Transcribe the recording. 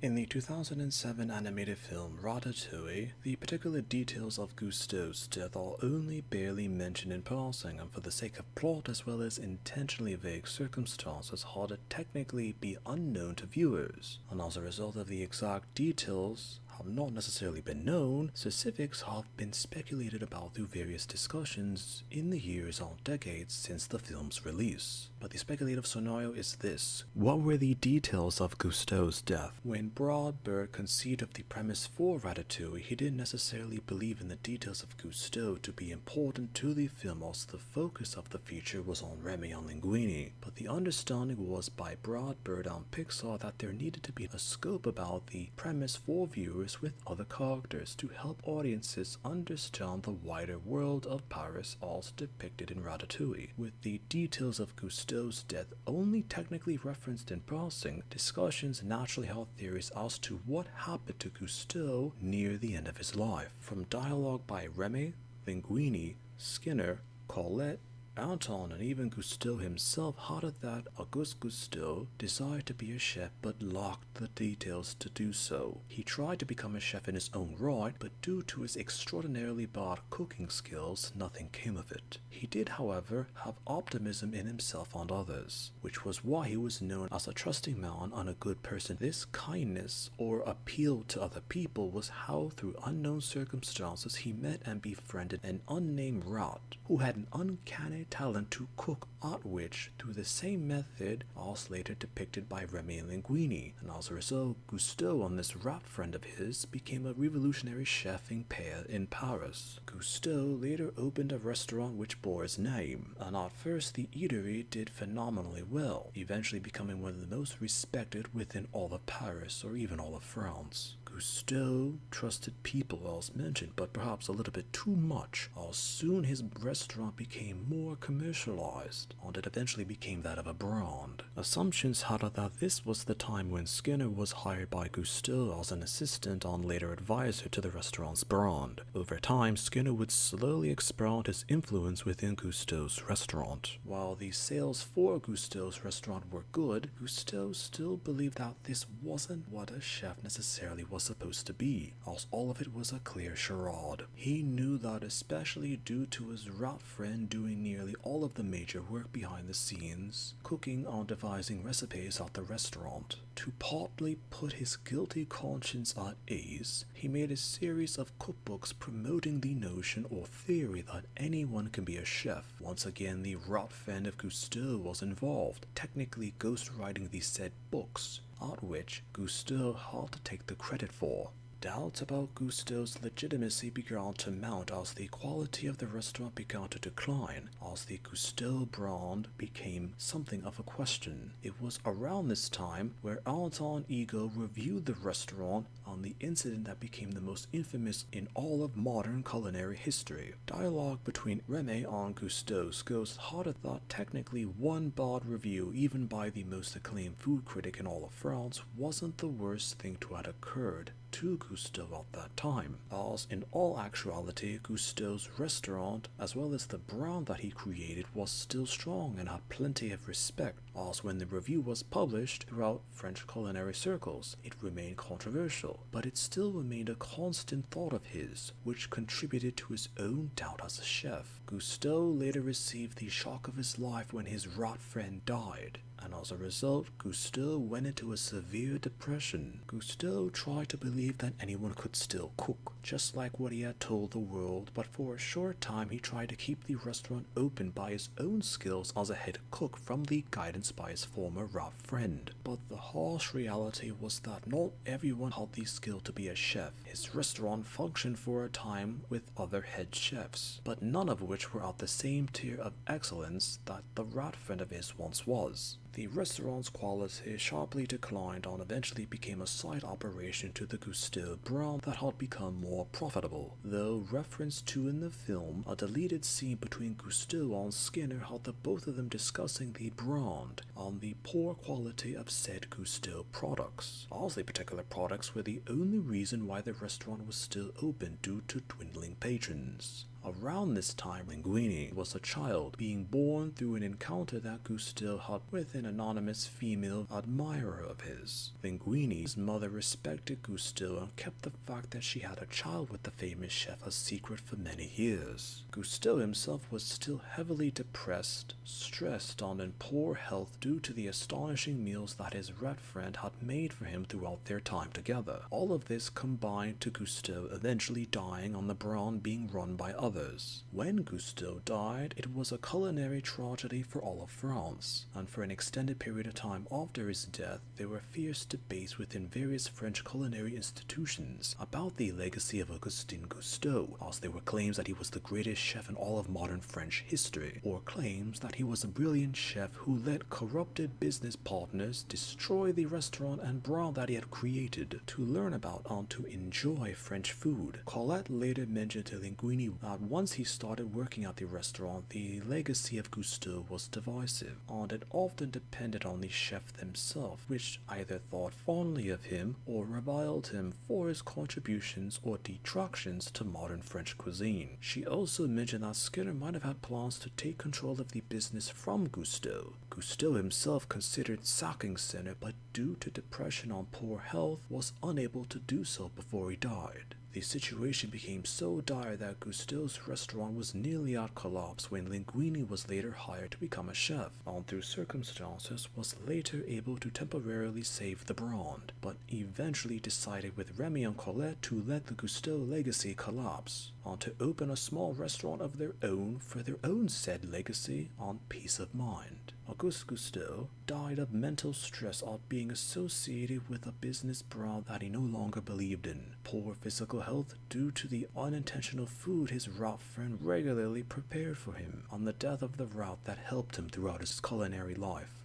In the 2007 animated film Ratatouille, the particular details of Gusteau's death are only barely mentioned in passing, and for the sake of plot as well as intentionally vague circumstances ought to technically be unknown to viewers, and as a result of the exact details have not necessarily been known, specifics have been speculated about through various discussions in the years or decades since the film's release. But the speculative scenario is this: what were the details of Gusteau's death? When Brad Bird conceived of the premise for Ratatouille, he didn't necessarily believe in the details of Gusteau to be important to the film, as the focus of the feature was on Remy and Linguini. But the understanding was by Brad Bird and Pixar that there needed to be a scope about the premise for viewers with other characters to help audiences understand the wider world of Paris as depicted in Ratatouille. With the details of Gusteau's death only technically referenced in passing, discussions naturally held theories as to what happened to Gusteau near the end of his life. From dialogue by Remy, Linguini, Skinner, Colette, Anton, and even Gusteau himself had it that Auguste Gusteau desired to be a chef but lacked the details to do so. He tried to become a chef in his own right, but due to his extraordinarily bad cooking skills, nothing came of it. He did, however, have optimism in himself and others, which was why he was known as a trusting man and a good person. This kindness or appeal to other people was how, through unknown circumstances, he met and befriended an unnamed rat who had an uncanny talent to cook, at which, through the same method as later depicted by Remy and Linguini, and as a result, Gusteau and this rat friend of his became a revolutionary chefing pair in Paris. Gusteau later opened a restaurant which bore his name, and at first the eatery did phenomenally well, eventually becoming one of the most respected within all of Paris or even all of France. Gusteau trusted people as mentioned, but perhaps a little bit too much, as soon his restaurant became more commercialized, and it eventually became that of a brand. Assumptions had it that this was the time when Skinner was hired by Gusteau as an assistant and later advisor to the restaurant's brand. Over time, Skinner would slowly expand his influence within Gusteau's restaurant. While the sales for Gusteau's restaurant were good, Gusteau still believed that this wasn't what a chef necessarily was supposed to be, as all of it was a clear charade. He knew that, especially due to his rat friend doing nearly all of the major work behind the scenes, cooking and devising recipes at the restaurant. To partly put his guilty conscience at ease, he made a series of cookbooks promoting the notion or theory that anyone can be a chef. Once again, the rat friend of Gusteau was involved, technically ghostwriting the said books, at which Gusteau had to take the credit for. Doubts about Gusteau's legitimacy began to mount as the quality of the restaurant began to decline, as the Gusteau brand became something of a question. It was around this time where Anton Ego reviewed the restaurant on the incident that became the most infamous in all of modern culinary history. Dialogue between Remy and Gusteau's ghost had it that technically one bad review, even by the most acclaimed food critic in all of France, wasn't the worst thing to have occurred to Gusteau at that time, as in all actuality Gusteau's restaurant as well as the brand that he created was still strong and had plenty of respect, as when the review was published throughout French culinary circles it remained controversial, but it still remained a constant thought of his, which contributed to his own doubt as a chef. Gusteau later received the shock of his life when his rat friend died, and as a result, Gusteau went into a severe depression. Gusteau tried to believe that anyone could still cook, just like what he had told the world, but for a short time he tried to keep the restaurant open by his own skills as a head cook from the guidance by his former rat friend. But the harsh reality was that not everyone had the skill to be a chef. His restaurant functioned for a time with other head chefs, but none of which were at the same tier of excellence that the rat friend of his once was. The restaurant's quality sharply declined and eventually became a side operation to the Gusteau brand that had become more profitable, though referenced to in the film, a deleted scene between Gusteau and Skinner had the both of them discussing the brand and the poor quality of said Gusteau products, as the particular products were the only reason why the restaurant was still open due to dwindling patrons. Around this time, Linguini was a child, being born through an encounter that Gusteau had with an anonymous female admirer of his. Linguini's mother respected Gusteau and kept the fact that she had a child with the famous chef a secret for many years. Gusteau himself was still heavily depressed, stressed, and in poor health due to the astonishing meals that his rat friend had made for him throughout their time together. All of this combined to Gusteau eventually dying on the brand being run by others. When Gusteau died, it was a culinary tragedy for all of France, and for an extended period of time after his death, there were fierce debates within various French culinary institutions about the legacy of Auguste Gusteau, as there were claims that he was the greatest chef in all of modern French history, or claims that he was a brilliant chef who let corrupted business partners destroy the restaurant and brand that he had created. To learn about and to enjoy French food, Colette later mentioned to Linguini that once he started working at the restaurant, the legacy of Gusteau was divisive, and it often depended on the chef themselves, which either thought fondly of him or reviled him for his contributions or detractions to modern French cuisine. She also mentioned that Skinner might have had plans to take control of the business from Gusteau. Gusteau himself considered sacking Skinner, but due to depression and poor health, was unable to do so before he died. The situation became so dire that Gusteau's restaurant was nearly at collapse when Linguini was later hired to become a chef, and through circumstances was later able to temporarily save the brand, but eventually decided with Remy and Colette to let the Gusteau legacy collapse, and to open a small restaurant of their own for their own said legacy and peace of mind. Auguste Gusteau died of mental stress of being associated with a business brand that he no longer believed in, poor physical health due to the unintentional food his rat friend regularly prepared for him, and the death of the rat that helped him throughout his culinary life.